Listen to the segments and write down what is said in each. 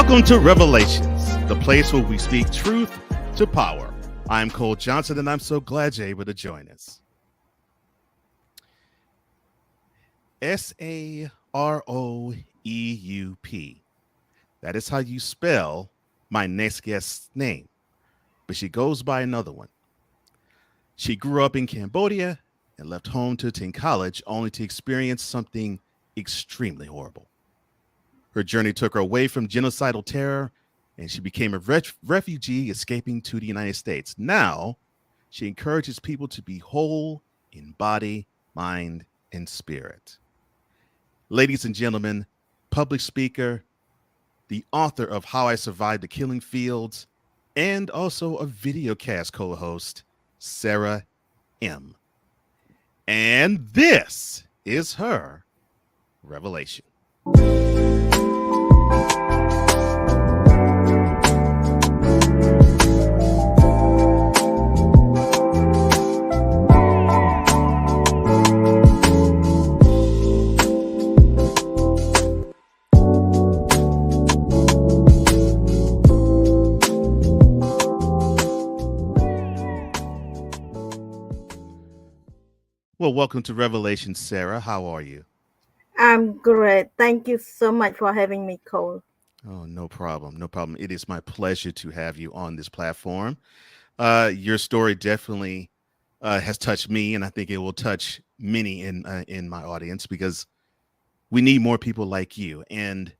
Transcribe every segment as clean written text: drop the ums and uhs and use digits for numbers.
Welcome to Revelations, the place where we speak truth to power. I'm Cole Johnson, and I'm so glad you're able to join us. Saraup. That is how you spell my next guest's name, but she goes by another one. She grew up in Cambodia and left home to attend college only to experience something extremely horrible. Her journey took her away from genocidal terror, and she became a refugee escaping to the United States. Now, she encourages people to be whole in body, mind, and spirit. Ladies and gentlemen, public speaker, the author of How I Survived the Killing Fields, and also a videocast co host, Sara Im. And this is her revelation. Well, welcome to Revelation, Sara. How are you? I'm great. Thank you so much for having me, Cole. Oh, no problem. No problem. It is my pleasure to have you on this platform. Your story definitely has touched me, and I think it will touch many in my audience because we need more people like you. And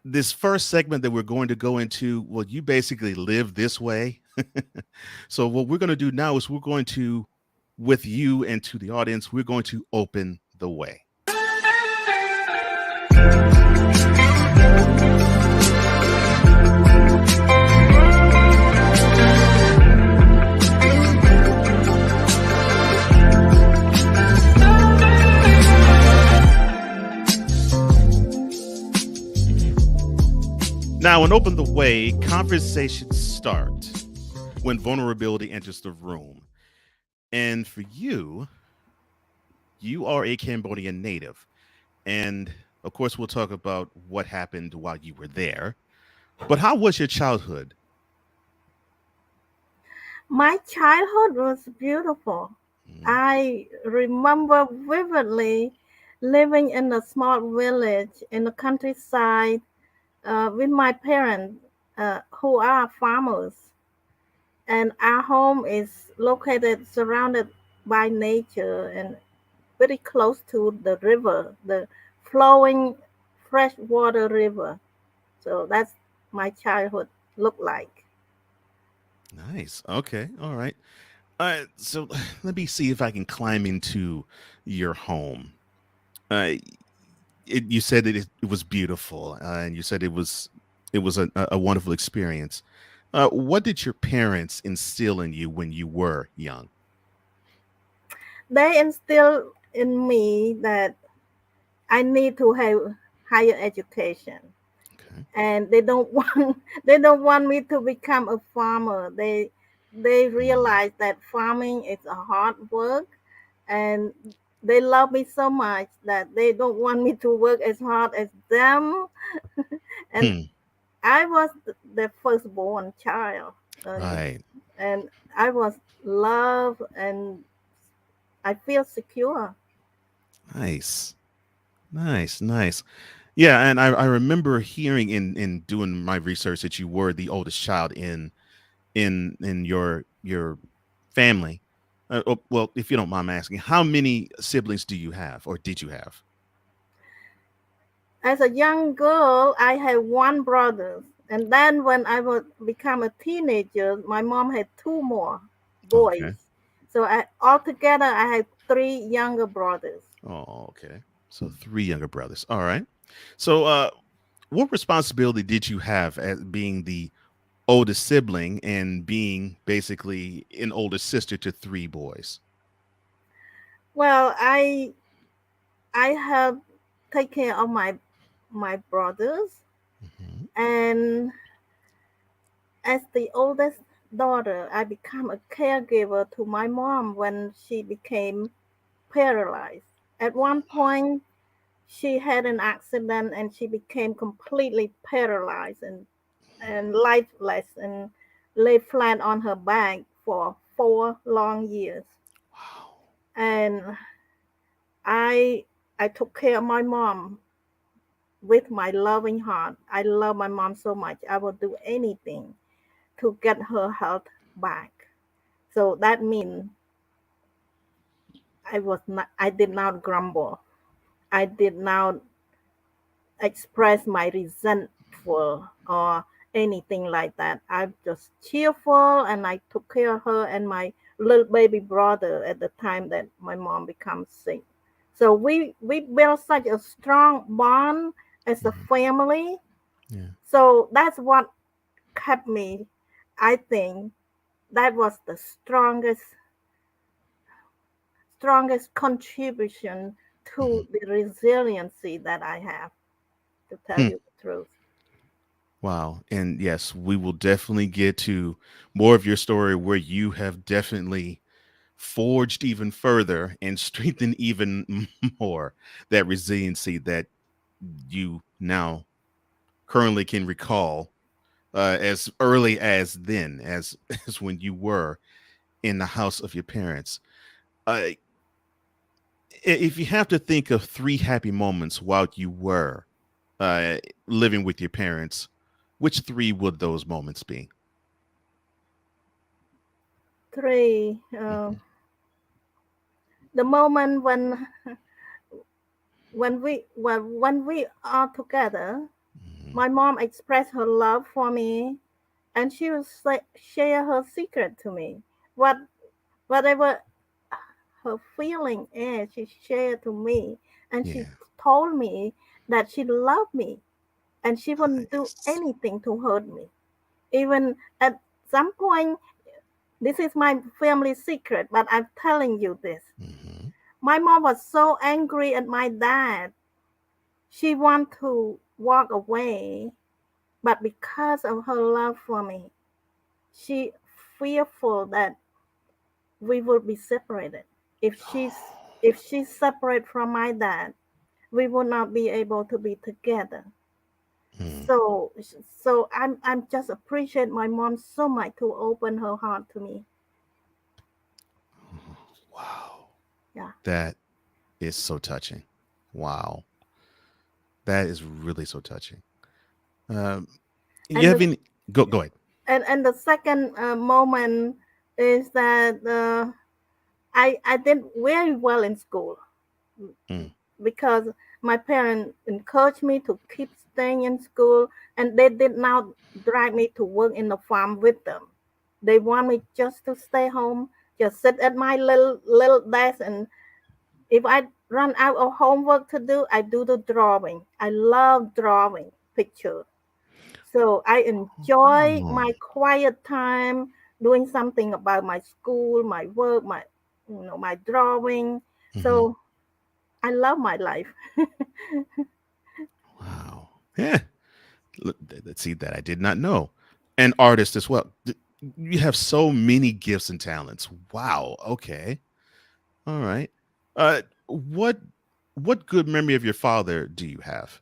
this first segment that we're going to go into, well, you basically live this way. So what we're going to do now is we're going to, with you and to the audience, we're going to open the way. Now, in Open the Way, conversations start when vulnerability enters the room. And for you, you are a Cambodian native. And of course, we'll talk about what happened while you were there. But how was your childhood? My childhood was beautiful. Mm, I remember vividly living in a small village in the countryside with my parents, who are farmers. And our home is located surrounded by nature and very close to the river, the flowing freshwater river. So that's my childhood looked like. nice. Okay. All right. So let me see if I can climb into your home. Uh, you said that it was beautiful, and you said it was a wonderful experience. What did your parents instill in you when you were young? They instill in me that I need to have higher education, Okay. and they don't want they don't want me to become a farmer. They Mm, realize that farming is a hard work, and they love me so much that they don't want me to work as hard as them. And hmm. I was the firstborn child, and, Right. and I was loved, and I feel secure. Nice. Nice. Nice. Yeah, and I remember hearing in doing my research that you were the oldest child in your family. Well, if you don't mind me asking, how many siblings do you have, or did you have? As a young girl, I had one brother, and then when I was become a teenager, my mom had two more Okay. boys. So altogether, I had three younger brothers. Oh, okay. So three younger brothers. All right. So, what responsibility did you have as being the oldest sibling and being basically an older sister to three boys? Well, I have take care of my brothers, Hmm. and as the oldest daughter, I become a caregiver to my mom when she became paralyzed. At one point, She had an accident and she became completely paralyzed and lifeless and lay flat on her back for 4 long years. Wow. And I I took care of my mom with my loving heart. I love my mom so much. I will do anything to get her health back. So that means I did not grumble. I did not express my resentful or anything like that. I'm just cheerful and I took care of her and my little baby brother at the time that my mom becomes sick. So we built such a strong bond as a Mhm. family. Yeah. So that's what kept me. I think that was the strongest contribution Mhm. to the resiliency that I have, to tell Hmm. you the truth. Wow. And yes, we will definitely get to more of your story where you have definitely forged even further and strengthened even more that resiliency that you now currently can recall as early as then, as as when you were in the house of your parents. Uh, if you have to think of three happy moments while you were uh, living with your parents, which three would those moments be? Three, Hmm. the moment when we are together, Hmm. my mom expressed her love for me, and she would share her secret to me. What whatever her feeling is, she shared to me, and she Yeah. told me that she loved me and she wouldn't do Nice. anything to hurt me. Even at some point, this is my family secret, but I'm telling you this. Hmm. My mom was so angry at my dad. She wanted to walk away, but because of her love for me, she fearful that we would be separated. If she's separate from my dad, we would not be able to be together. Mm. So I'm just appreciate my mom so much to open her heart to me. Wow. Yeah. That is so touching. Wow. That is really so touching. Um, you And have the any? Go ahead. and the second moment is that I did very well in school Mm. because my parents encouraged me to keep staying in school, and they did not drag me to work in the farm with them. They want me just to stay home, just sit at my little desk, and if I run out of homework to do, I do the drawing. I love drawing picture. So I enjoy Oh. my quiet time doing something about my school, my work, my drawing. Hmm. So I love my life. Wow. Yeah. Let's see that I did not know. An artist as well. You have so many gifts and talents. Wow. Okay. All right. What good memory of your father do you have?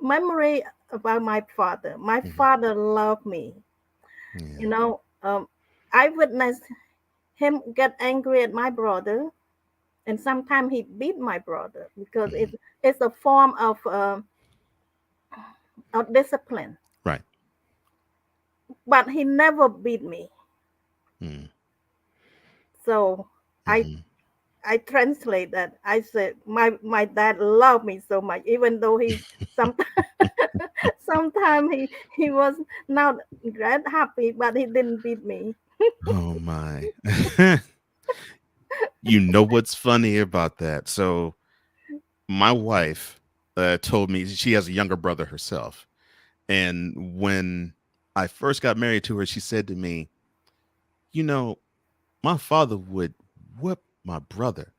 Memory about my father. My Hmm. father loved me. Yeah. You know, I witnessed him get angry at my brother, and sometimes he beat my brother because Hmm. it's a form of discipline. Right. But he never beat me. Mm-hmm. So I Mm-hmm. I translate that. I said my dad loved me so much, even though he sometimes sometimes he was not that happy, but he didn't beat me. Oh my. You know what's funny about that? So my wife told me she has a younger brother herself, and when I first got married to her, she said to me, "You know, my father would whip my brother,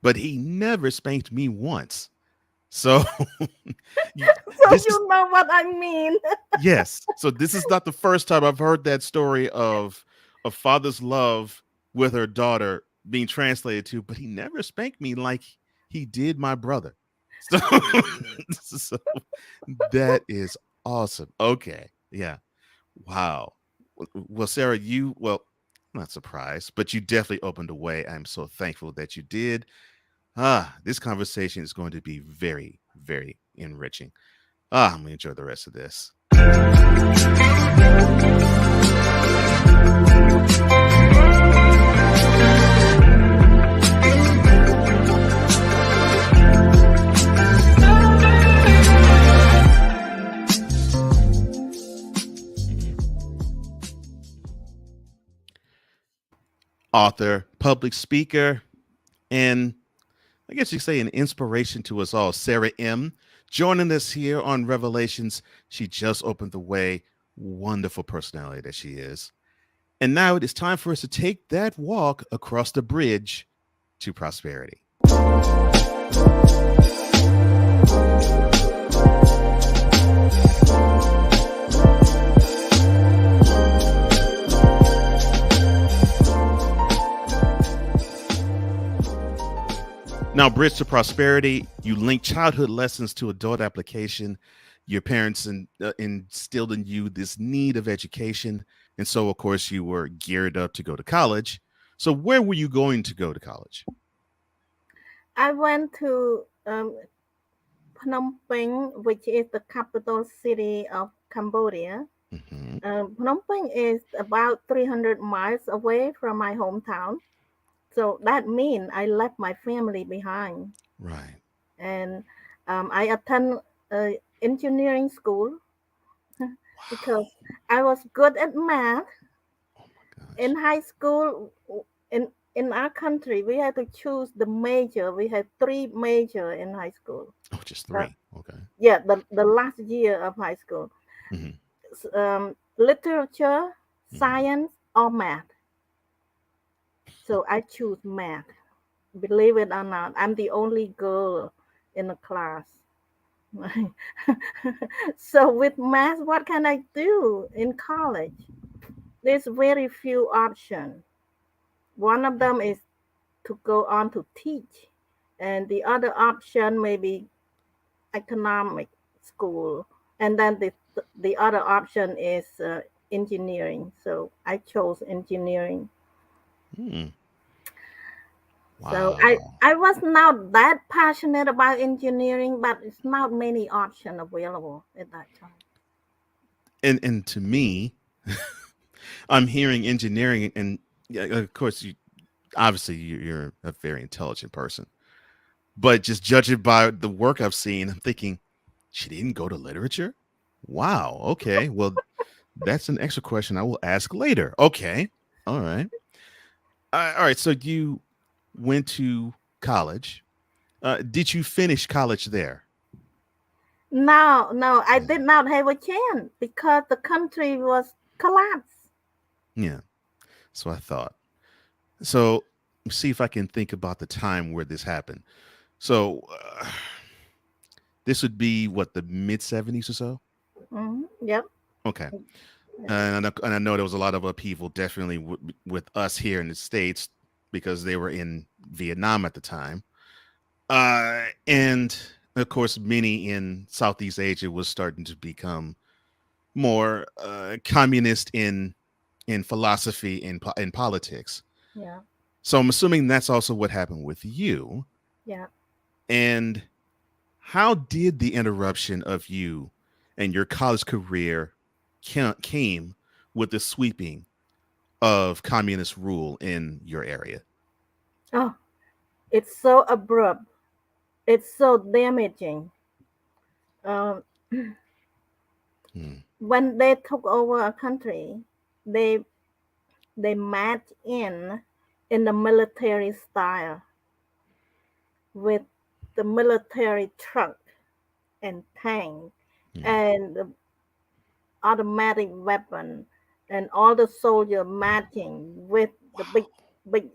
but he never spanked me once." So y- So this is you know what I mean. yes. So this is not the first time I've heard that story of a father's love with her daughter being translated to, but he never spanked me like he did my brother. So, so that is awesome. Okay. Yeah. Wow. Well, Sarah, I'm not surprised, but you definitely opened a way. I'm so thankful that you did. This conversation is going to be very, very enriching. I'm going to enjoy the rest of this. Author, public speaker, and I guess you could say an inspiration to us all, Sara Im, joining us here on Revelations. She just opened the way. Wonderful personality that she is. And now it is time for us to take that walk across the bridge to prosperity. Now, Bridge to Prosperity, you link childhood lessons to adult application. Your parents instilled in you this need of education. And so, of course, you were geared up to go to college. So, where were you going to go to college? I went to Phnom Penh, which is the capital city of Cambodia. Hmm. Phnom Penh is about 300 miles away from my hometown. So that means I left my family behind. Right. And I attend engineering school because Wow. I was good at math. Oh my gosh. In high school, in our country, we had to choose the major. We had three major in high school. Oh, just Uh, three. Okay. yeah, the last year of high school. Hmm. Literature, Hmm. science, or math. So I choose math. Believe it or not, I'm the only girl in the class. So with math, what can I do in college? There's very few options. One of them is to go on to teach, and the other option may be economic school, and then the other option is engineering. So I chose engineering. Hmm. So I Wow. I was not that passionate about engineering, but it's not many options available at that time. And to me, I'm hearing engineering, and yeah, of course, obviously you're a very intelligent person. But just judging by the work I've seen, I'm thinking she didn't go to literature. Wow. Okay. Well, that's an extra question I will ask later. Okay. All right. All right. So you went to college. Did you finish college there? No, no, I Yeah. did not have a chance because the country was collapsed. Yeah. So I thought. So see if I can think about the time where this happened. So this would be what, the mid 70s or so. Yep. Okay. Yeah. And I know there was a lot of upheaval, definitely with us here in the states because they were in Vietnam at the time, and of course, many in Southeast Asia was starting to become more communist in philosophy in politics. Yeah. So I'm assuming that's also what happened with you. Yeah. And how did the interruption of you and your college career came with the sweeping of communist rule in your area? Oh, it's so abrupt. It's so damaging. Um, Hmm. when they took over a country, they they marched in the military style with the military truck and tank Hmm. and the automatic weapon and all the soldiers marching with the Wow. big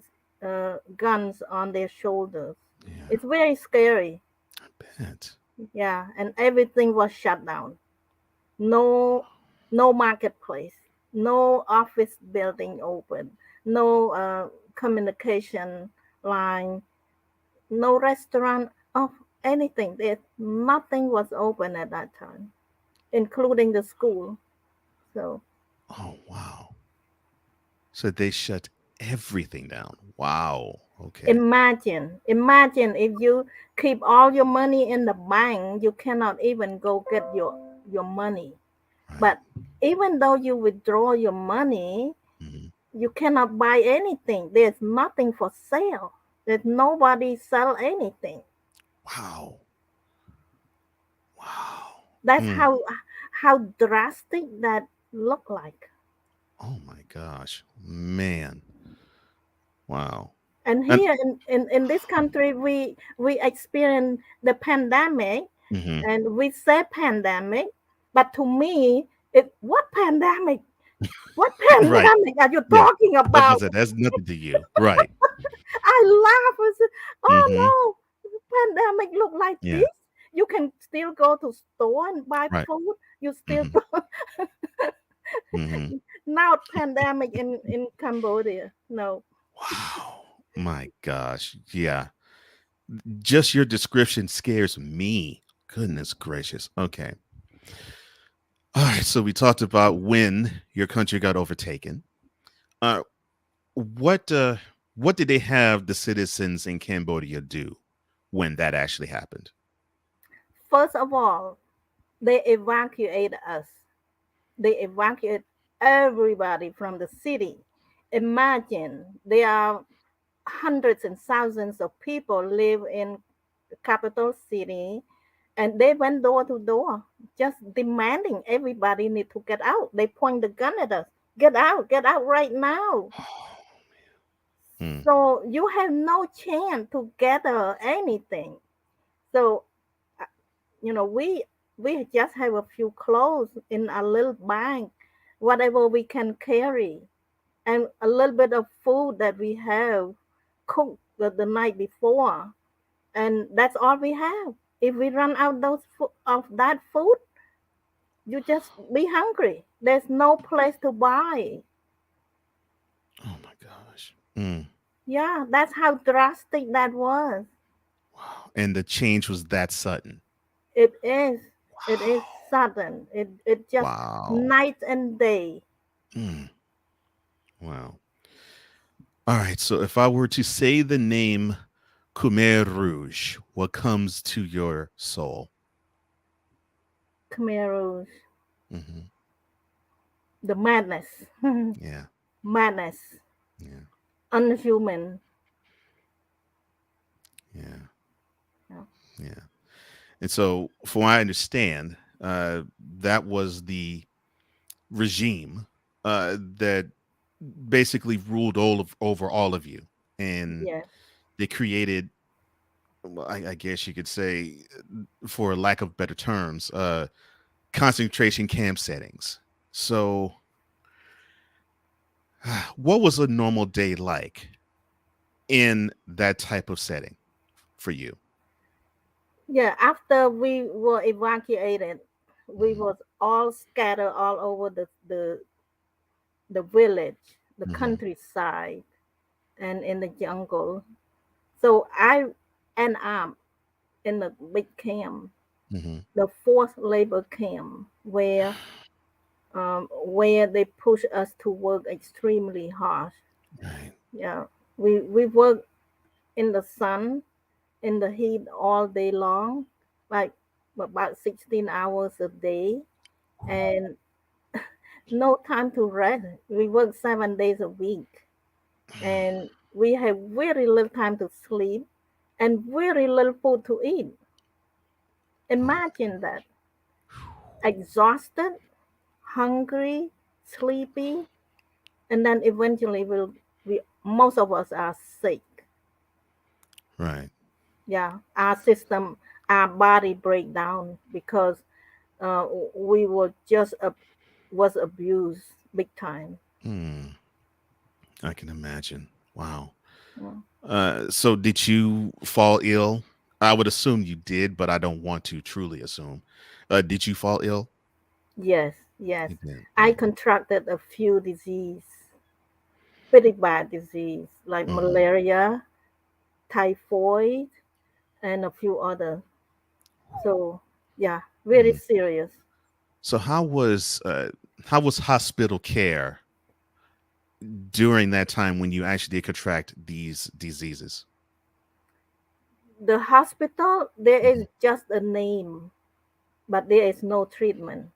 guns on their shoulders. Yeah, It's very scary. I bet. Yeah, and everything was shut down. No, no marketplace, no office building open, no communication line. no restaurant of anything. There's nothing was open at that time, including the school. So Oh, wow. So they shut everything down. Wow. Okay. imagine if you keep all your money in the bank, you cannot even go get your money. Right. But even though you withdraw your money, Hmm. you cannot buy anything. There's nothing for sale. There's nobody sell anything. Wow. Wow. That's Mm. how drastic that look like. Oh my gosh. Man. Wow. And And here in this country, we experience the pandemic, mhm. and we say pandemic, but to me, what pandemic? What Right. pandemic are you Yeah. talking I was gonna about? say that's nothing to you. Right. I laugh and say, Hmm. oh no, pandemic look like Yeah. this. You can still go to store and buy Right. food. You still Hmm. Hmm. now pandemic in Cambodia. No, Wow. My gosh. Yeah. Just your description scares me. Goodness gracious. Okay. All right. So we talked about when your country got overtaken. Uh, what uh, what did they have the citizens in Cambodia do when that actually happened? first of all, they evacuated us. They evacuated everybody from the city. Imagine there are hundreds and thousands of people live in the capital city, and they went door to door just demanding everybody need to get out. They point the gun at us. Get out right now. Hmm. So you have no chance to gather anything. So uh, we just have a few clothes in a little bag, whatever we can carry, and a little bit of food that we have cooked the night before, and that's all we have. If we run out of that food, you just be hungry. There's no place to buy. Oh my gosh. Mm. Yeah, that's how drastic that was. Wow. And the change was that sudden. It is. It is sudden. It just Wow. night and day. Mm. Wow. All right. So if I were to say the name Khmer Rouge, what comes to your soul? Khmer Rouge, Hmm. the madness, Yeah. madness, Yeah. unhuman. Yeah. Yeah. Yeah. And so, from what I understand, that was the regime that basically ruled over all of you, and Yes. they created, well, I guess you could say, for lack of better terms, concentration camp settings. So, what was a normal day like in that type of setting for you? Yeah. After we were evacuated, we Hmm. was all scattered all over the village, the Hmm. countryside, and in the jungle. So I end up in a big camp, Hmm. the forced labor camp, where they push us to work extremely hard. Right. Yeah, we work in the sun, in the heat all day long, like about 16 hours a day, and no time to rest. We work 7 days a week, and we have very little time to sleep and very little food to eat. Oh my Imagine that. Exhausted, hungry, sleepy, and then eventually we most of us are sick. Right. Yeah, our system, our body break down because uh, we were just was abused big time. Hmm. I can imagine. Wow. Yeah. So did you fall ill? I would assume you did, but I don't want to truly assume. Did you fall ill? Yes, yes. You did. I Yeah. contracted a few disease, pretty bad disease like Hmm. malaria, typhoid, and a few other. So yeah, very Mm. serious. So how was hospital care during that time when you actually did contract these diseases? The hospital, there Hmm. is just a name, but there is no treatment.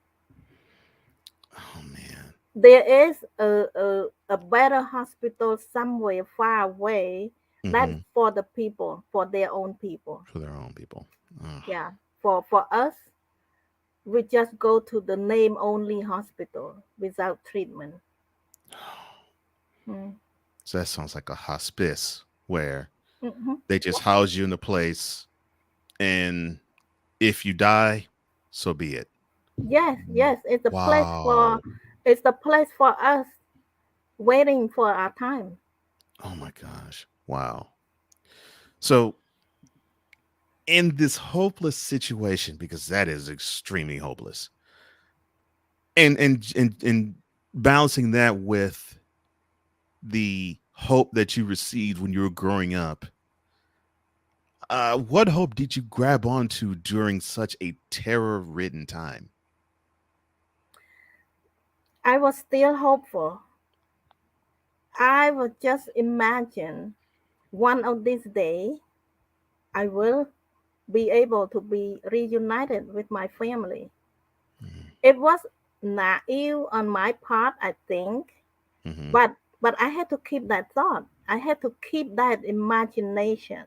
Oh man. There is a better hospital somewhere far away. That's Hmm. for the people, for their own people. For their own people. Ugh. Yeah. For us, we just go to the name only hospital without treatment. Mm. So that sounds like a hospice where Hmm. they just house you in a place, and if you die, so be it. Yes, yes, Wow. it's the place for us waiting for our time. Oh my gosh. Wow. So in this hopeless situation, because that is extremely hopeless, and balancing that with the hope that you received when you were growing up, what hope did you grab onto during such a terror-ridden time? I was still hopeful. I would just imagine one of these days I will be able to be reunited with my family. It was naive on my part, I think, Mm-hmm. but I had to keep that thought. I had to keep that imagination.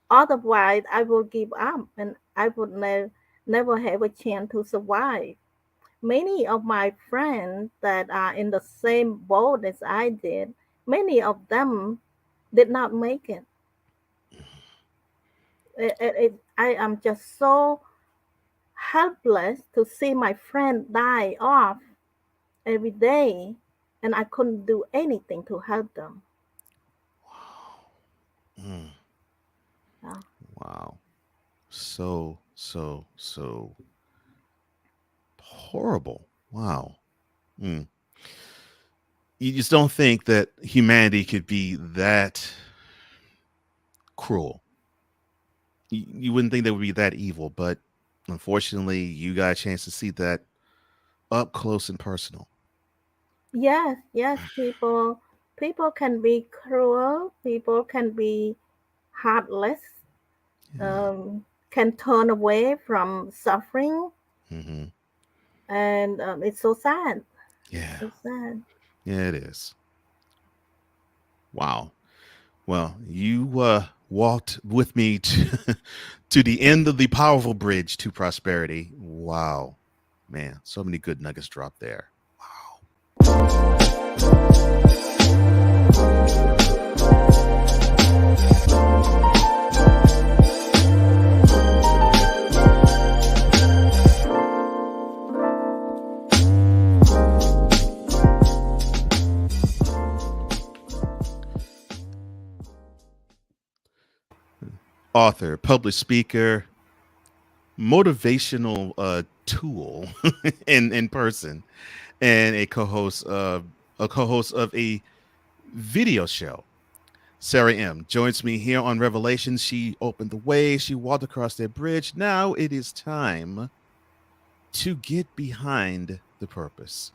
Otherwise, I would give up and I would never have a chance to survive. Many of my friends that are in the same boat as I did, many of them did not make it. I am just so helpless to see my friend die off every day, and I couldn't do anything to help them. Wow. Mm, Yeah. wow. So horrible. Wow. Mm. You just don't think that humanity could be that cruel. You wouldn't think they would be that evil, but unfortunately, you got a chance to see that up close and personal. Yes, yes, people can be cruel, people can be heartless, Yeah. can turn away from suffering, Hmm. and it's so sad. Yeah. So sad. Yeah, it is. Wow. Well, you walked with me to, to the end of the powerful bridge to prosperity. Wow. Man, so many good nuggets dropped there. Wow. Author, published speaker, motivational tool in person, and a co-host of a video show. Sara Im joins me here on Revelations. She opened the way, she walked across that bridge. Now it is time to get behind the purpose.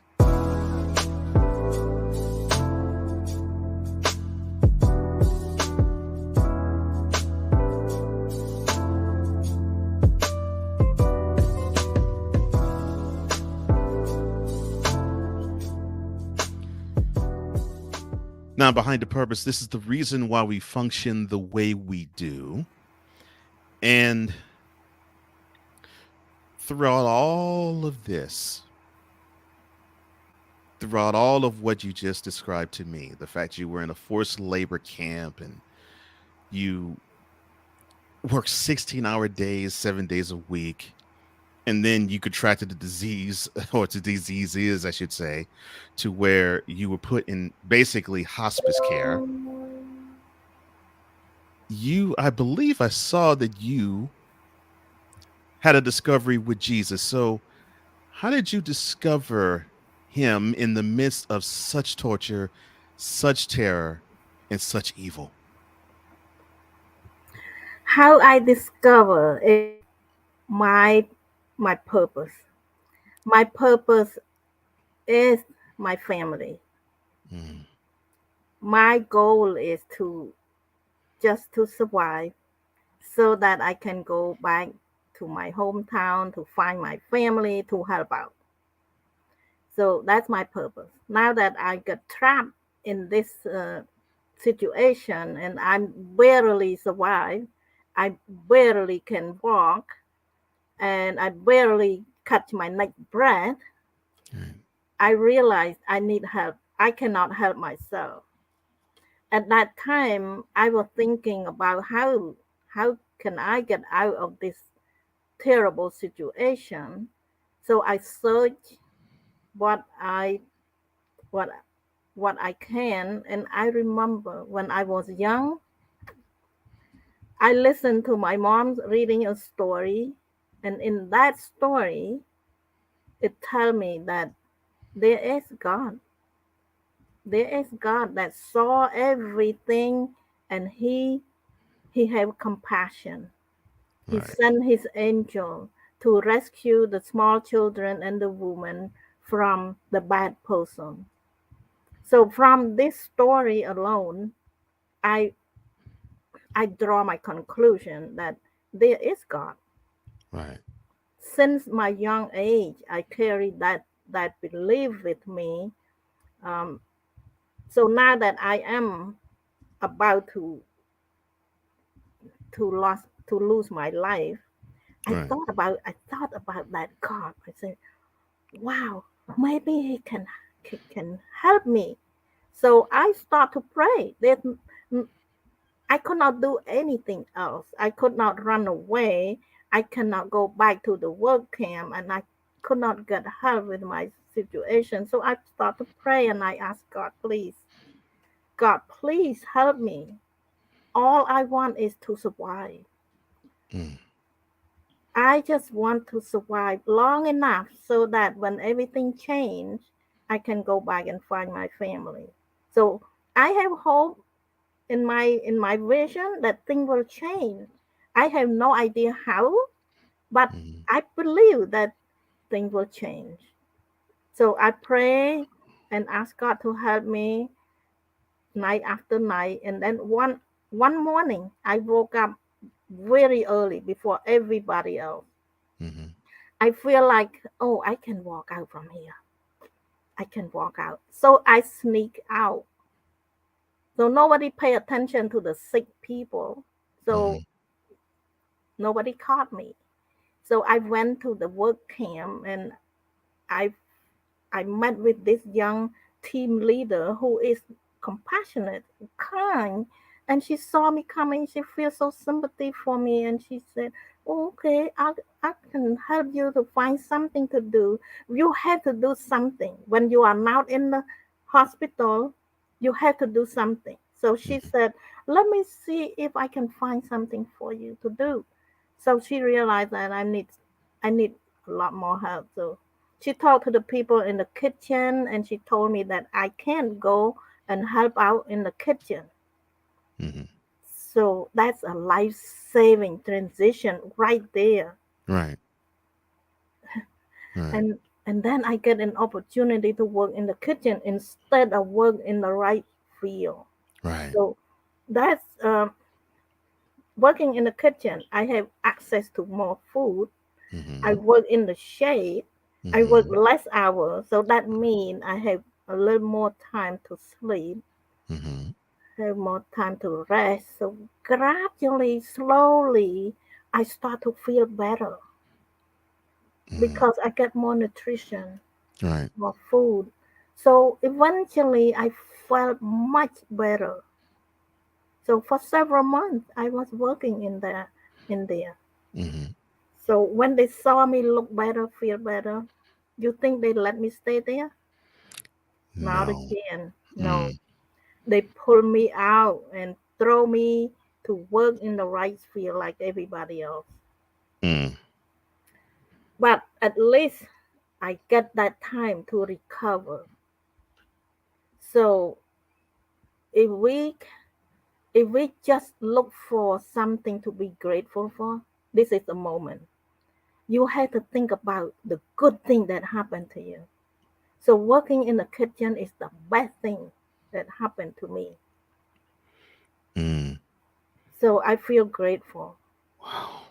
Now, behind the purpose, this is the reason why we function the way we do. And throughout all of this, throughout all of what you just described to me, the fact you were in a forced labor camp and you worked 16-hour days, 7 days a week, and then you contracted the disease, or the diseases, I should say, to where you were put in basically hospice care. I believe I saw that you had a discovery with Jesus. So, how did you discover him in the midst of such torture, such terror, and such evil? How I discover is my my purpose. My purpose is my family. Mm, My goal is to just to survive so that I can go back to my hometown to find my family to help out. So that's my purpose. Now that I got trapped in this situation and I'm barely survive, I barely can walk and I barely catch my next breath. right, I realized I need help. I cannot help myself. At that time, I was thinking about how can I get out of this terrible situation. So I searched what I what what I can, and I remember when I was young, I listened to my mom reading a story, and in that story, it tell me that there is God. There is God that saw everything, and He have compassion. He right, sent His angel to rescue the small children and the woman from the bad person. So from this story alone, I I draw my conclusion that there is God. right, Since my young age, I carry that belief with me. Um, so now that I am about to lose my life, right, I thought about that God. I said, "Wow, maybe He can help me." So I start to pray. I could not do anything else. I could not run away. I cannot go back to the work camp, and I could not get help with my situation. So I start to pray and I ask God, please, God, please help me. All I want is to survive. mm, I just want to survive long enough so that when everything changes, I can go back and find my family. So I have hope in my vision that things will change. I have no idea how, but mm, I believe that things will change. So I pray and ask God to help me night after night. And then one morning I woke up very early before everybody else. mm, I feel like, oh, I can walk out from here. I can walk out. So I sneak out. So nobody pay attention to the sick people. So mm, nobody caught me. So I went to the work camp and I I met with this young team leader who is compassionate, kind, and she saw me coming. She feels so sympathy for me, and she said, oh, "Okay, I can help you to find something to do. You have to do something when you are not in the hospital. You have to do something." So she mm, said, "Let me see if I can find something for you to do." So she realized that I need a lot more help. So she talked to the people in the kitchen and she told me that I can go and help out in the kitchen. mm, So that's a life saving transition right there. right, right, And then I get an opportunity to work in the kitchen instead of work in the right field. right, So that's working in the kitchen. I have access to more food. I mm, work in the shade. I work mm, less hours, so that means I have a little more time to sleep, mm, have more time to rest. So gradually, slowly, I start to feel better mm, because I get more nutrition, right, more food. So eventually, I felt much better. So for several months, I was working in there. mm, So when they saw me look better, feel better, you think they let me stay there? Not no, again. No. mm, They pull me out and throw me to work in the rice field like everybody else. mm, But at least I get that time to recover. So a week If we just look for something to be grateful for, this is the moment. You have to think about the good thing that happened to you. So working in the kitchen is the best thing that happened to me. Mm. So I feel grateful. Wow.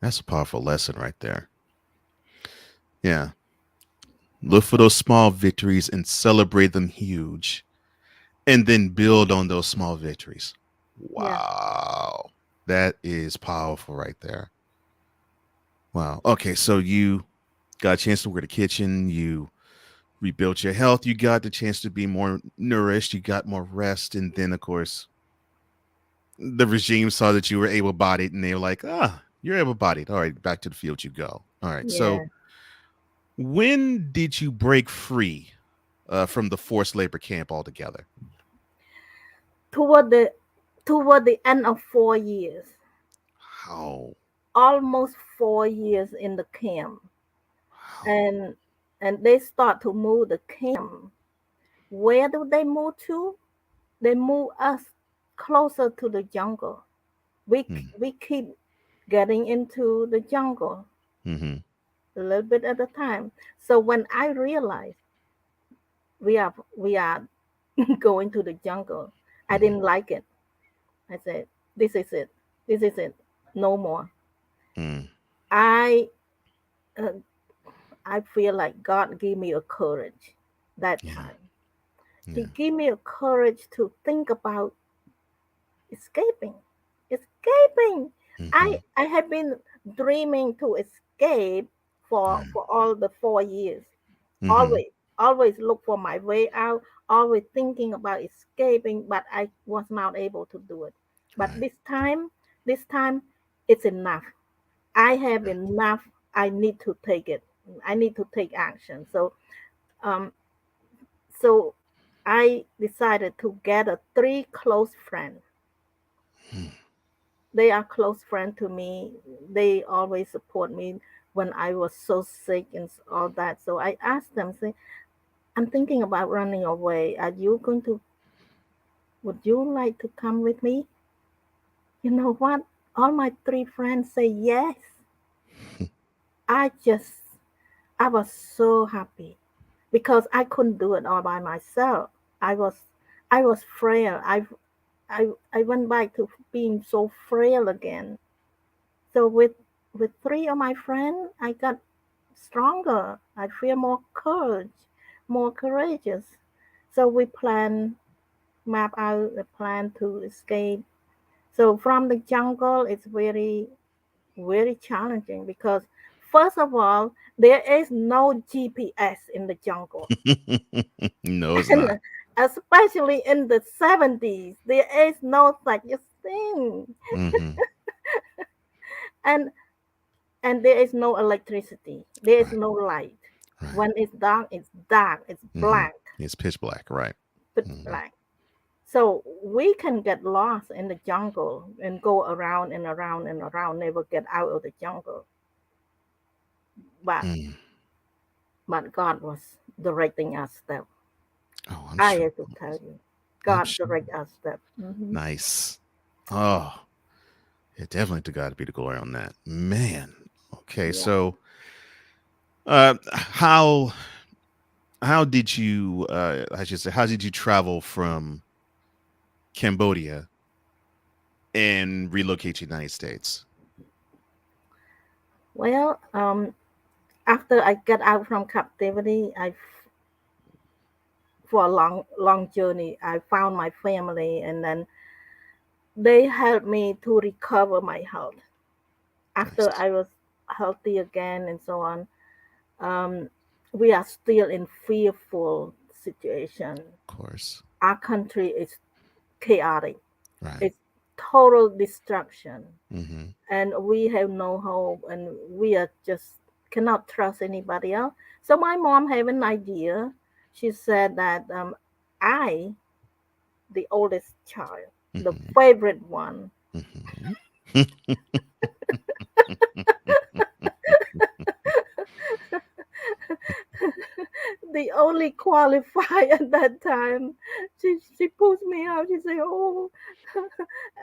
That's a powerful lesson right there. Yeah. Look for those small victories and celebrate them huge, and then build on those small victories. Yeah. Wow. That is powerful right there. Wow. Okay. So you got a chance to work the kitchen. You rebuilt your health. You got the chance to be more nourished. You got more rest. And then, of course, the regime saw that you were able bodied and they were like, ah, you're able bodied. All right. Back to the field you go. All right. So Yeah. when did you break free from the forced labor camp altogether? Toward the toward the end of 4 years, How? almost 4 years in the camp, How? and they start to move the camp. Where do they move to? They move us closer to the jungle. Mm. We keep getting into the jungle Mm-hmm. a little bit at a time. So when I realized we are going to the jungle, I Mm-hmm. didn't like it. I said, "This is it. This is it. No more." Mm. I uh, I feel like God gave me a courage that Yeah. time. He Yeah. gave me a courage to think about escaping. Escaping. Mm-hmm. I have been dreaming to escape Right. for all the 4 years. Mm-hmm. Always look for my way out, always thinking about escaping, but I was not able to do it. But Right. this time it's enough. I have enough. I need to take it. I need to take action. Um so I decided to gather three close friends. Mm. They are close friends to me. They always support me when I was so sick and all that. So I asked them, say, I'm thinking about running away. Are you going to, would you like to come with me? You know what? All my three friends say yes. I just, I was so happy because I couldn't do it all by myself. I was, I was frail. I went back to being so frail again. So with three of my friends, I got stronger. I feel more courage, more courageous. So we map out a plan to escape. So from the jungle, it's very challenging because first of all, there is no GPS in the jungle, No, it's not. and especially in the 70s, there is no such a thing, Mm-hmm. and there is no electricity. There is Right. no light. Right. When it's dark, it's dark. It's Mm-hmm. black, It's pitch black. Right. pitch Mm-hmm. black. So we can get lost in the jungle and go around and around and around, never get out of the jungle. But Mm. God was directing us step. Oh, I'm I sure. have to tell you, I'm God sure. direct us step. Nice. Oh, it definitely to God to be the glory on that. Man. Okay, Yeah. so how did you I should say how did you travel from Cambodia and relocate to the United States? Well, after I get out from captivity, for a long journey, I found my family, and then they helped me to recover my health. After Nice. I was healthy again and so on, um, we are still in fearful situation. Of course. Our country is chaotic. Right. It's total destruction, Mm-hmm. and we have no hope, and we are just cannot trust anybody else. So my mom had an idea. She said that I, the oldest child, the Mm-hmm. favorite one, Mm-hmm. the only qualified at that time. She pushed me out. She said, "Oh,"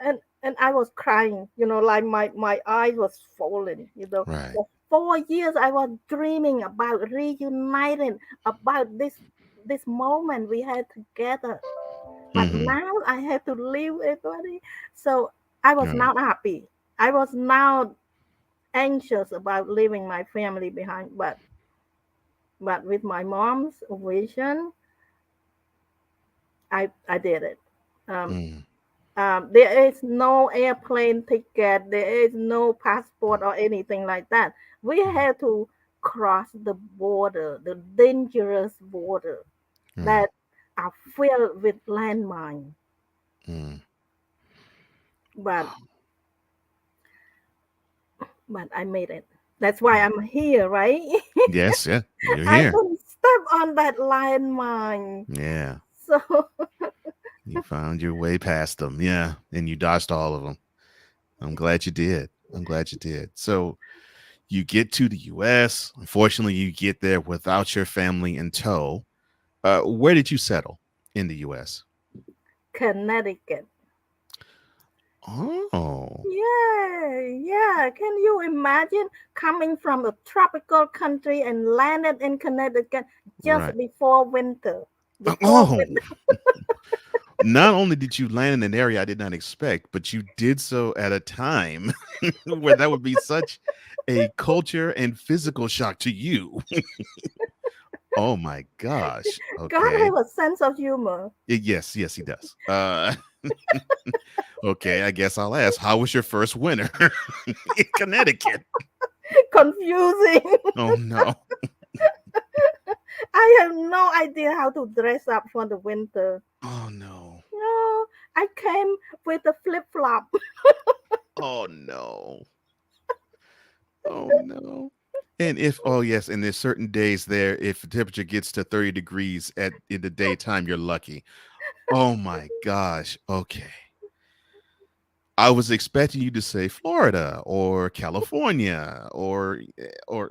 and I was crying. Like my eyes was falling. Right. For 4 years I was dreaming about reuniting, about this moment we had together. But Mm-hmm. now I have to leave everybody. So I was Right. not happy. I was now anxious about leaving my family behind. But with my mom's vision, I did it. Um, Mm. there is no airplane ticket. There is no passport or anything like that. We Mm. had to cross the border, the dangerous border Right. that are filled with landmines. Mm. But but I made it. That's why I'm here, right? Yes, yeah, you're I here. don't step on that landmine. Yeah, So you found your way past them. Yeah, and you dodged all of them. I'm glad you did. I'm glad you did. So you get to the U.S. Unfortunately, you get there without your family in tow. Where did you settle in the U.S.? Connecticut. Oh, Yeah, yeah. Can you imagine coming from a tropical country and landed in Connecticut just right. before winter? Before Oh, winter. not only did you land in an area I did not expect, but you did so at a time where that would be such a culture and physical shock to you. Oh my gosh. God Okay. have a sense of humor. Yes, yes, he does. Okay, I guess I'll ask. How was your first winter in Connecticut? Confusing. Oh no. I have no idea how to dress up for the winter. Oh no. No, I came with a flip flop. Oh no. Oh no. And if oh yes, and there's certain days there, if the temperature gets to 30 degrees at in the daytime, you're lucky. Oh my gosh. Okay. I was expecting you to say Florida or California or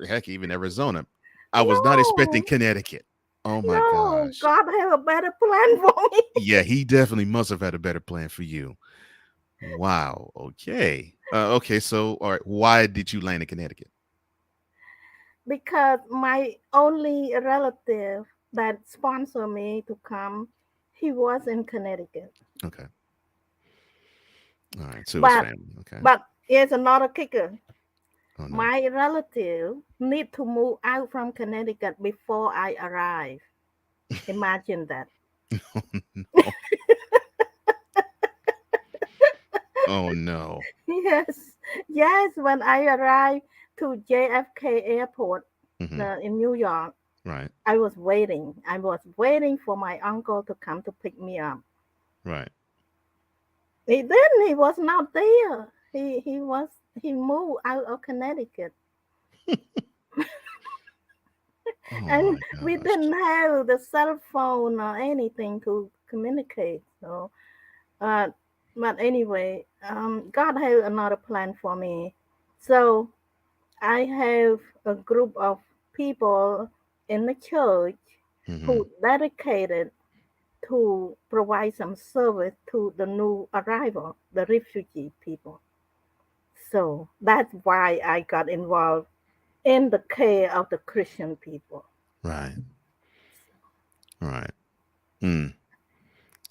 heck, even Arizona. I was not expecting No, Connecticut. Oh my no, gosh. God have a better plan for me. Yeah, he definitely must have had a better plan for you. Wow. Okay. Okay. So, all right. Why did you land in Connecticut? Because my only relative that sponsored me to come, he was in Connecticut. Okay. All right. So it was But family. Okay. but here's another kicker. Oh no. My relative need to move out from Connecticut before I arrive. Imagine that. No. Oh no. Yes, yes. When I arrived to JFK Airport Hmm. in New York, Right. I was waiting. I was waiting for my uncle to come to pick me up. Right. He was not there. He moved out of Connecticut, Oh and my we gosh. didn't have the cell phone or anything to communicate. So, uh, but anyway, God had another plan for me. So I have a group of people in the church Hmm. who dedicated to provide some service to the new arrival, the refugee people. So that's why I got involved in the care of the Christian people. Right. Right. Mm.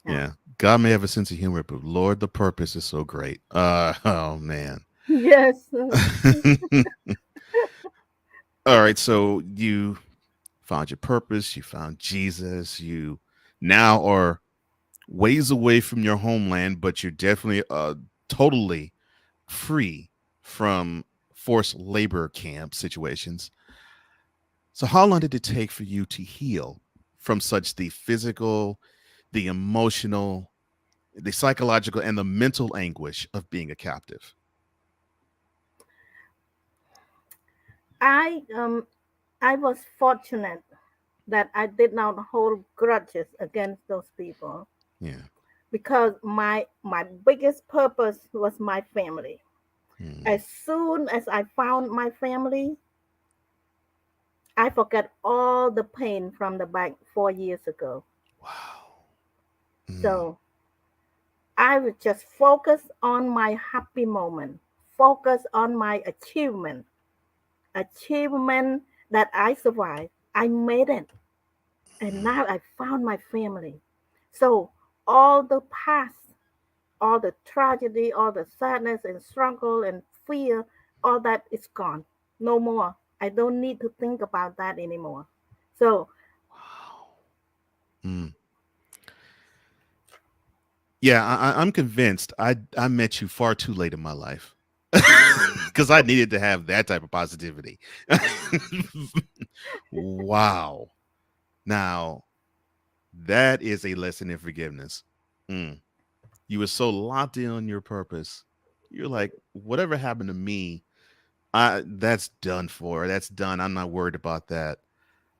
Yeah. Yeah. God may have a sense of humor, but Lord, the purpose is so great. Oh man. Yes. All right. So you found your purpose, you found Jesus, you now are ways away from your homeland, but you're definitely totally free from forced labor camp situations. So how long did it take for you to heal from such the physical, the emotional, the psychological, and the mental anguish of being a captive? I I was fortunate that I did not hold grudges against those people Yeah. because my biggest purpose was my family. Mm, As soon as I found my family, I forgot all the pain from the back 4 years ago. Wow. Mm. So I would just focus on my happy moment, focus on my achievement that I survived. I made it. And now I found my family. So all the past, all the tragedy, all the sadness and struggle and fear, all that is gone. No more. I don't need to think about that anymore. So Wow. Mm. Yeah, I'm convinced I met you far too late in my life because I needed to have that type of positivity. Wow. Now, that is a lesson in forgiveness. Mm. You were so locked in on your purpose. You're like, whatever happened to me, that's done for. That's done. I'm not worried about that.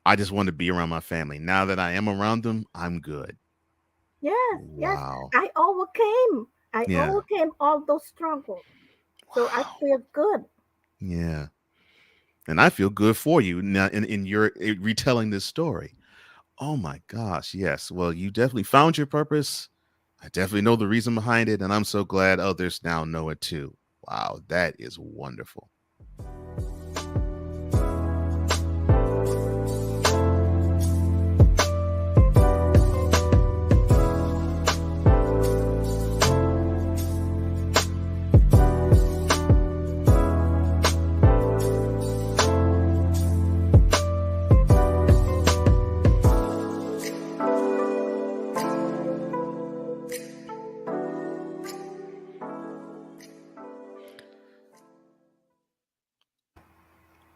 I just want to be around my family. Now that I am around them, I'm good. yes, yes, Wow. I overcame. I Yeah. overcame all those struggles. So I Wow. feel good. Yeah. And I feel good for you now in your retelling this story. Oh my gosh. Yes. Well, you definitely found your purpose. I definitely know the reason behind it. And I'm so glad others now know it too. Wow. That is wonderful.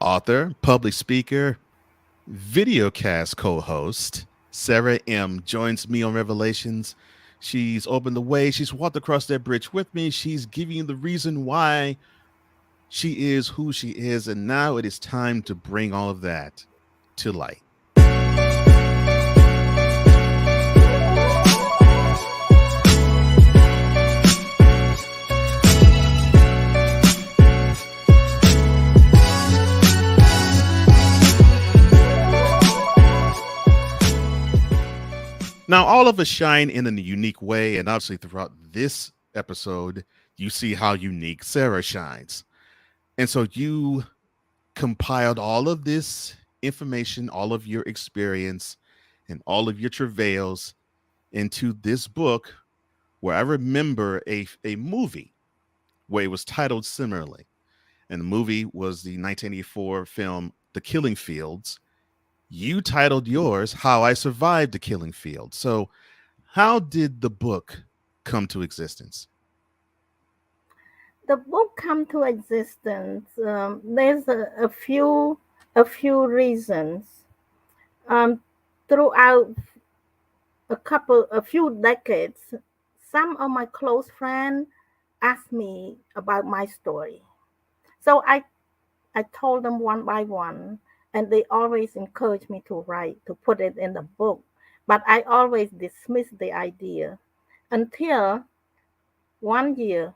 Author, public speaker, videocast co host, Sarah Im joins me on Revelations. She's opened the way. She's walked across that bridge with me. She's giving you the reason why she is who she is. And now it is time to bring all of that to light. Now, all of us shine in a unique way. And obviously, throughout this episode, you see how unique Sarah shines. And so you compiled all of this information, all of your experience, and all of your travails into this book where I remember a movie where it was titled similarly. And the movie was the 1984 film The Killing Fields. You titled yours How I Survived the Killing Field. So, how did the book come to existence? The book come to existence. There's a few reasons. Um, Throughout a few decades, some of my close friends asked me about my story. So I told them one by one, and they always encouraged me to write, to put it in the book. But I always dismissed the idea until one year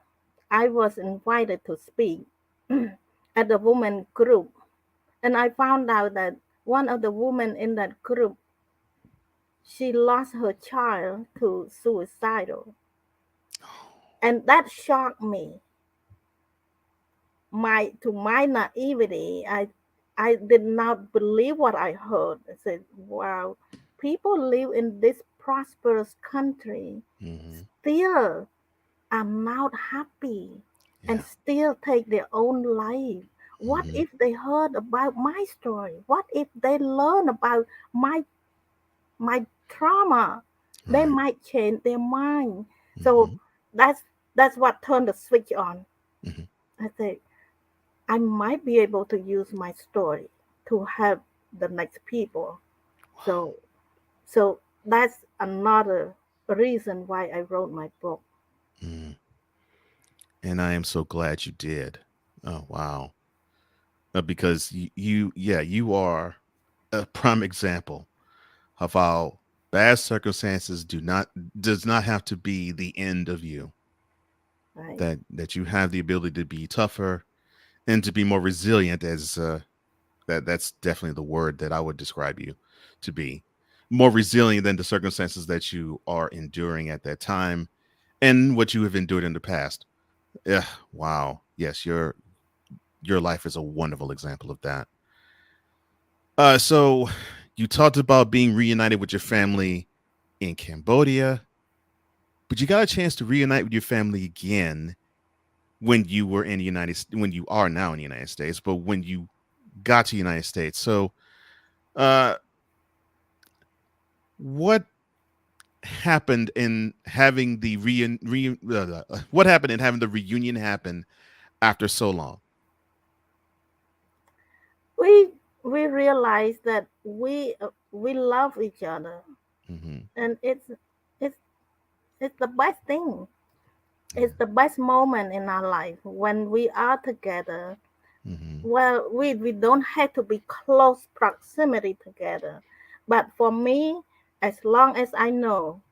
I was invited to speak at a women group, and I found out that one of the women in that group, she lost her child to suicidal, and that shocked me. My naivety, I did not believe what I heard. I said, wow, people live in this prosperous country Mm-hmm. still are not happy and Yeah. still take their own life. What Mm-hmm. if they heard about my story? What if they learn about my trauma? They Right. might change their mind. So Mm-hmm. that's that's what turned the switch on. Mm-hmm. I said, I might be able to use my story to help the next people. Wow. So so that's another reason why I wrote my book. Mm. And I am so glad you did. Oh, wow. Because yeah, you are a prime example of how bad circumstances does not have to be the end of you. Right. That you have the ability to be tougher and to be more resilient, as That's definitely the word that I would describe you to be. More resilient than the circumstances that you are enduring at that time and what you have endured in the past. Yeah, wow. Yes, your life is a wonderful example of that. So you talked about being reunited with your family in Cambodia, but you got a chance to reunite with your family again when you were in the when you are now in the United States, but when you got to the United States. So, uh, what happened in having the what happened in having the reunion happen after so long? we we realize that we love each other, Hmm. and it's it's the best thing. Yeah. It's the best moment in our life when we are together. Hmm. Well, we don't have to be close proximity together, but for me, as long as I know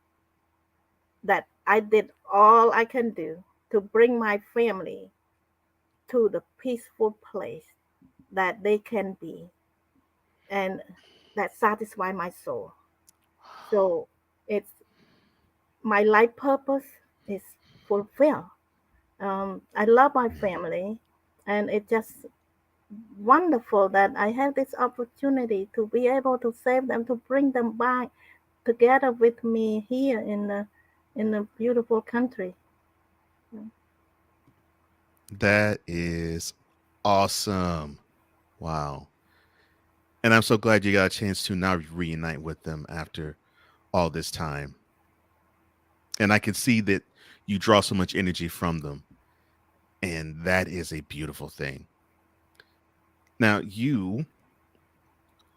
that I did all I can do to bring my family to the peaceful place that they can be, and that satisfy my soul. So it's my life purpose is fulfilled. I love my family, and it's just wonderful that I have this opportunity to be able to save them, to bring them back together with me here in the beautiful country. That is awesome. Wow. And I'm so glad you got a chance to now reunite with them after all this time. And I can see that you draw so much energy from them. And that is a beautiful thing. Now, you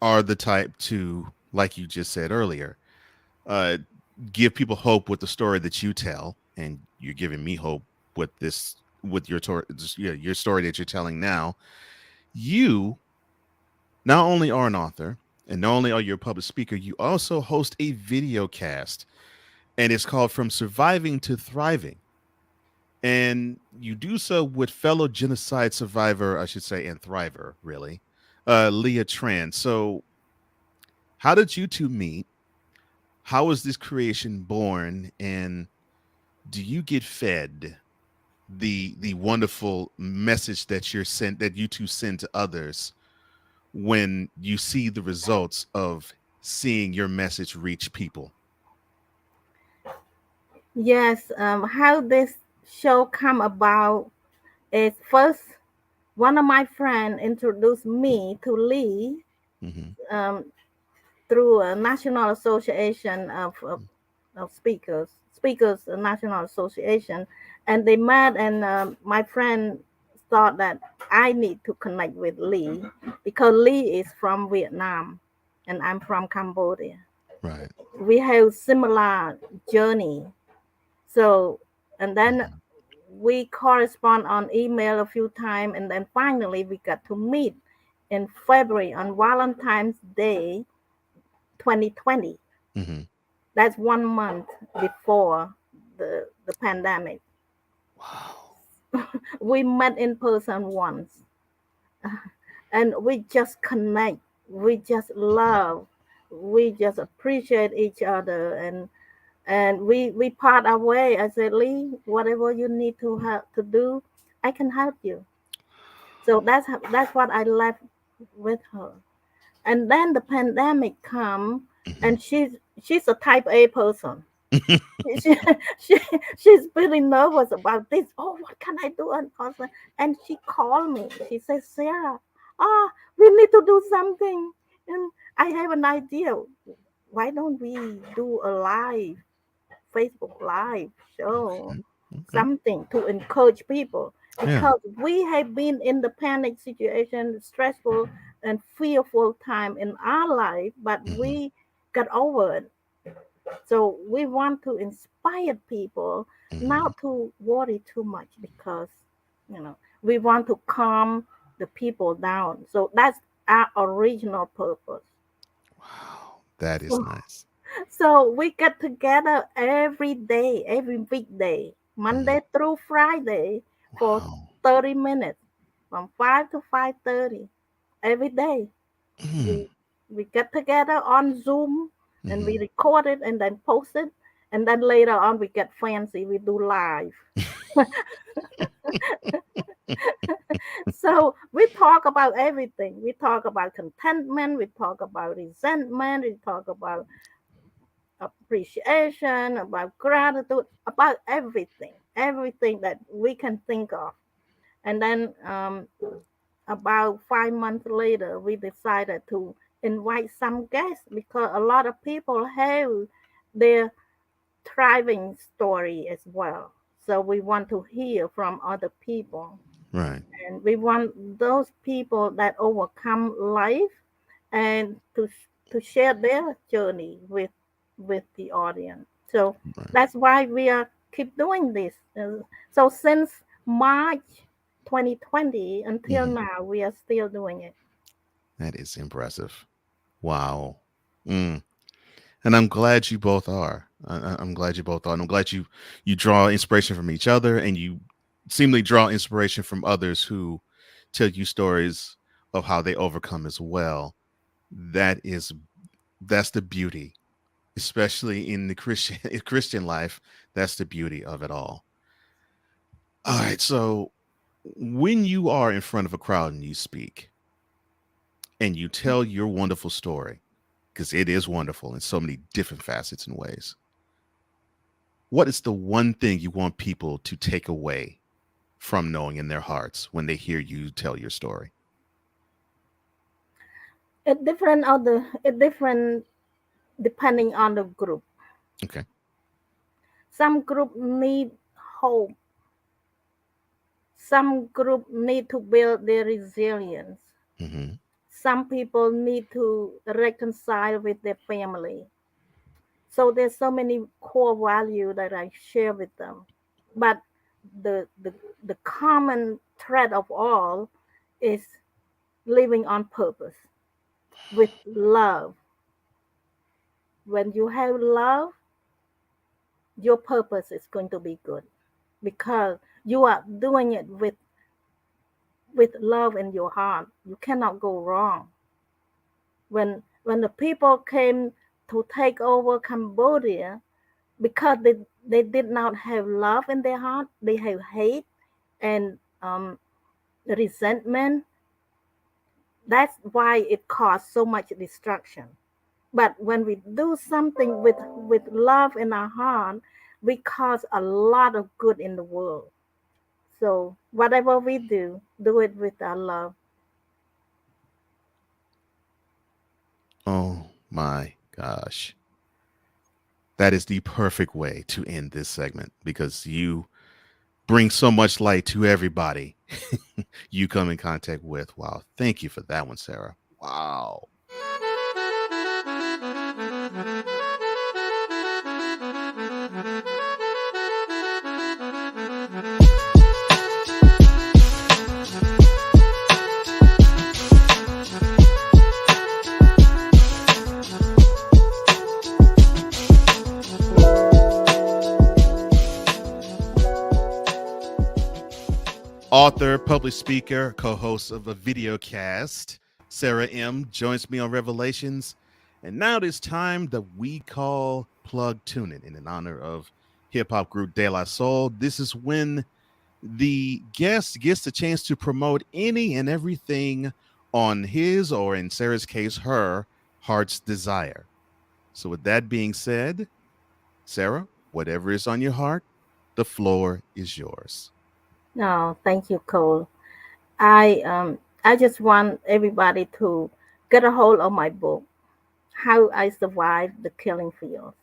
are the type to, like you just said earlier, uh, give people hope with the story that you tell. And you're giving me hope with this, with your story that you're telling now. You not only are an author, and not only are you a public speaker, you also host a video cast, and it's called From Surviving to Thriving. And you do so with fellow genocide survivor, I should say, and thriver, really, Leah Tran. So, how did you two meet? How was this creation born? And do you get fed the wonderful message that you're sent that you two send to others when you see the results of seeing your message reach people? Yes, how this show come about is first one of my friend introduced me to Lee, Hmm. um, through a national association of speakers national association, and they met, and my friend thought that I need to connect with Lee because Lee is from Vietnam and I'm from Cambodia. Right. We have similar journey. So, and then Hmm. we correspond on email a few times, and then finally we got to meet in February on Valentine's Day 2020. Hmm. That's 1 month before the pandemic. Wow. We met in person once, and we just connect. We just Hmm. love. We just appreciate each other, and we part our way. I said, Lee, whatever you need to help to do, I can help you. So that's what I left with her. And then the pandemic come, Hmm. and she's a type A person. she, she she's really nervous about this. Oh, what can I do? And she called me. She says, Sarah, we need to do something. And I have an idea. Why don't we do a live Facebook live show? Okay. Okay. Something to encourage people, Yeah. because we have been in the panic situation, stressful and fearful time in our life, but Hmm. we got over it. So we want to inspire people Hmm. not to worry too much, because we want to calm the people down. So that's our original purpose. Wow. That is So, nice. so we get together every day, every weekday, Hmm. Monday through Friday, for Wow. 30 minutes from 5 to 5:30. every day. Mm, We get together on Zoom and we mhm. record it and then post it. And then later on, we get fancy. We do live. So we talk about everything. We talk about contentment. We talk about resentment. We talk about appreciation, about gratitude, about everything that we can think of. And then about 5 months later, we decided to invite some guests because a lot of people have their thriving story as well. So we want to hear from other people, Right. and we want those people that overcome life and to share their journey with the audience. So Right. that's why we are keep doing this. So since March 2020 until Mhm. now, we are still doing it. That is impressive. Wow. Mm. And I'm glad you both are. I'm glad you both are. And I'm glad you draw inspiration from each other, and you seemingly draw inspiration from others who tell you stories of how they overcome as well. That is that's the beauty, especially in the Christian Christian life. That's the beauty of it all. All right. So when you are in front of a crowd and you speak and you tell your wonderful story, because it is wonderful in so many different facets and ways, what is the one thing you want people to take away from knowing in their hearts when they hear you tell your story? It different depending on the group. Okay. Some group need hope. Some group need to build their resilience. Hmm. Some people need to reconcile with their family. So there's so many core value that I share with them. But the the, the common thread of all is living on purpose with love. When you have love, your purpose is going to be good because you are doing it with love in your heart. You cannot go wrong. When the people came to take over Cambodia, because they did not have love in their heart, they have hate and resentment. That's why it caused so much destruction. But when we do something with love in our heart, we cause a lot of good in the world. So whatever we do it with our love. Oh my gosh. That is the perfect way to end this segment because you bring so much light to everybody you come in contact with. Wow. Thank you for that one, Sarah. Wow. Author, public speaker, co host of a video cast, Sara Im joins me on Revelations. And now it is time that we call Plug Tuning in honor of hip hop group De La Soul. This is when the guest gets the chance to promote any and everything on his, or in Sarah's case, her heart's desire. So, with that being said, Sarah, whatever is on your heart, the floor is yours. No, thank you, Cole. I just want everybody to get a hold of my book, How I Survived the Killing Fields,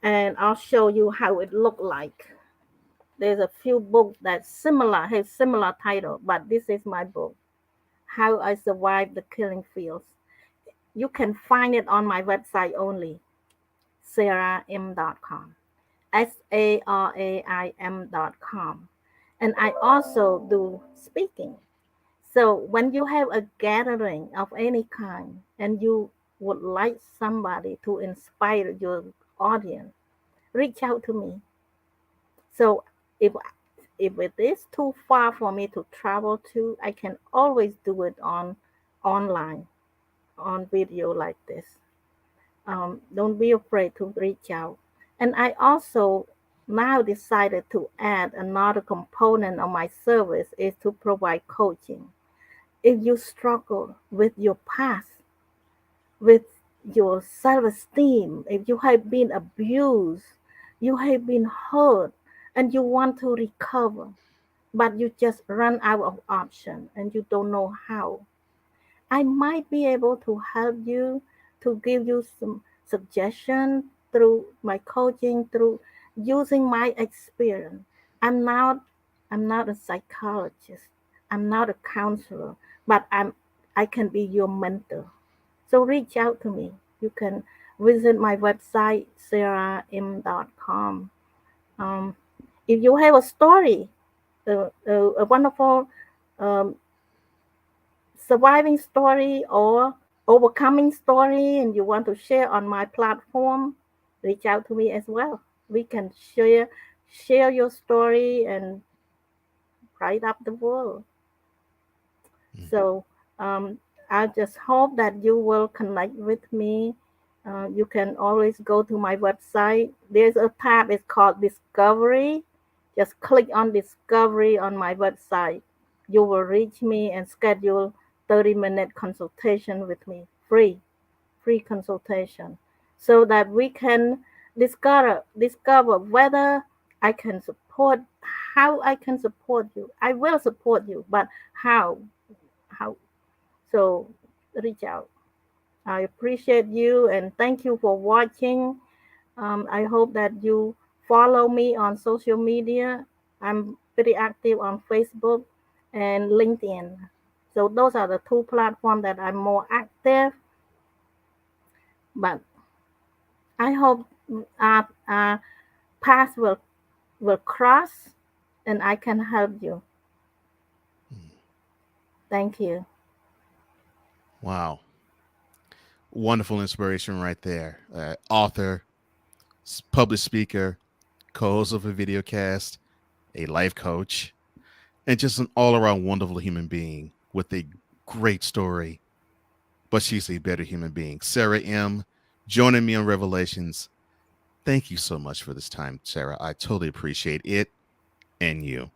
and I'll show you how it looked like. There's a few books that similar have similar title, but this is my book, How I Survived the Killing Fields. You can find it on my website only, saraim.com. SARAIM.com. And I also do speaking. So when you have a gathering of any kind and you would like somebody to inspire your audience, reach out to me. So if if it is too far for me to travel to, I can always do it online, on video like this. Don't be afraid to reach out. And I also now decided to add another component of my service is to provide coaching. If you struggle with your past, with your self-esteem, if you have been abused, you have been hurt, and you want to recover, but you just run out of option and you don't know how, I might be able to help you, to give you some suggestion through my coaching, through using my experience. I'm not I'm not a psychologist. I'm not a counselor, but I can be your mentor. So reach out to me. You can visit my website saraim.com. Um, if you have a story, a wonderful um, surviving story or overcoming story, and you want to share on my platform, reach out to me as well. We can share your story and bright up the world. Mm. So I just hope that you will connect with me. You can always go to my website. There's a tab, it's called Discovery. Just click on Discovery on my website. You will reach me and schedule 30-minute consultation with me, free consultation, so that we can discover whether I can support, how I can support you. I will support you, but how? So reach out. I appreciate you and thank you for watching. I hope that you follow me on social media. I'm pretty active on Facebook and LinkedIn. So those are the two platforms that I'm more active. But I hope our paths will cross and I can help you. Mm. Thank you. Wow. Wonderful inspiration right there. Author, public speaker, co host of a video cast, a life coach, and just an all around wonderful human being with a great story. But she's a better human being. Sara Im, joining me on Revelations. Thank you so much for this time, Sara. I totally appreciate it and you.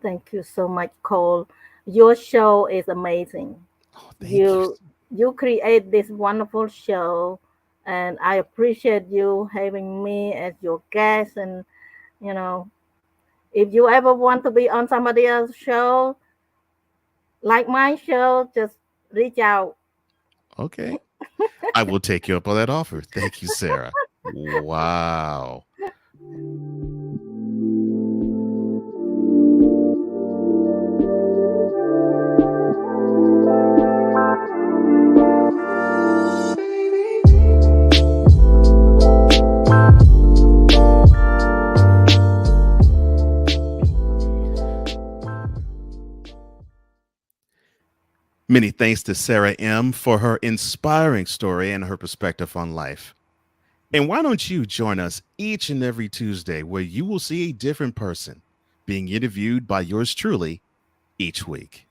Thank you so much, Cole. Your show is amazing. Oh, thank you. You you create this wonderful show, and I appreciate you having me as your guest. And you know, if you ever want to be on somebody else's show, like my show, just reach out. Okay. I will take you up on that offer. Thank you, Sara. Wow. Many thanks to Sara M for her inspiring story and her perspective on life. And why don't you join us each and every Tuesday where you will see a different person being interviewed by yours truly each week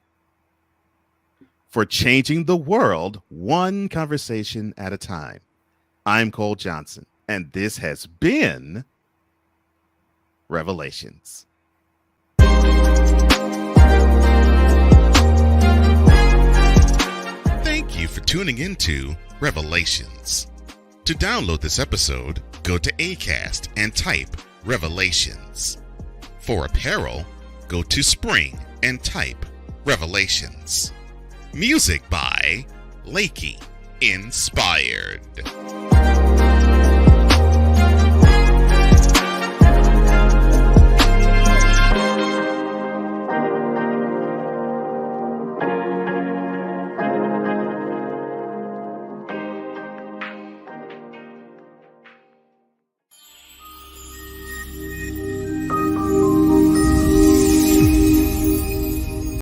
for changing the world one conversation at a time. I'm Cole Johnson, and this has been Revelations. Thank you for tuning into Revelations. To download this episode, go to Acast and type Revelations. For apparel, go to Spring and type Revelations. Music by Lakey Inspired.